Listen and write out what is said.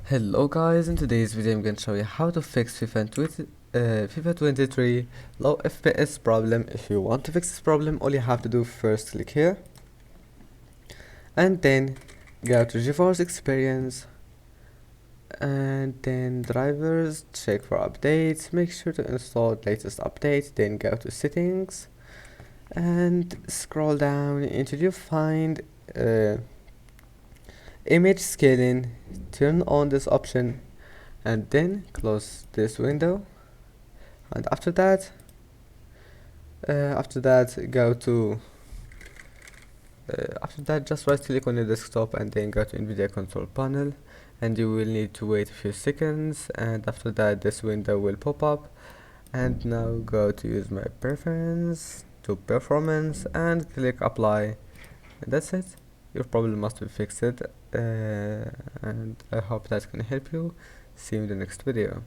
Hello guys, in today's video I'm going to show you how to fix FIFA 23 low FPS problem. If you want to fix this problem, all you have to do first click here and then go to GeForce Experience and then drivers, check for updates, make sure to install the latest update, then go to settings and scroll down until you find image scaling. Turn on this option and then close this window, and after that just right click on your desktop and then go to NVIDIA control panel, and you will need to wait a few seconds, and after that this window will pop up. And now go to use my preference to performance and click apply, and that's it. Your problem must be fixed, and I hope that can help you. See you in the next video.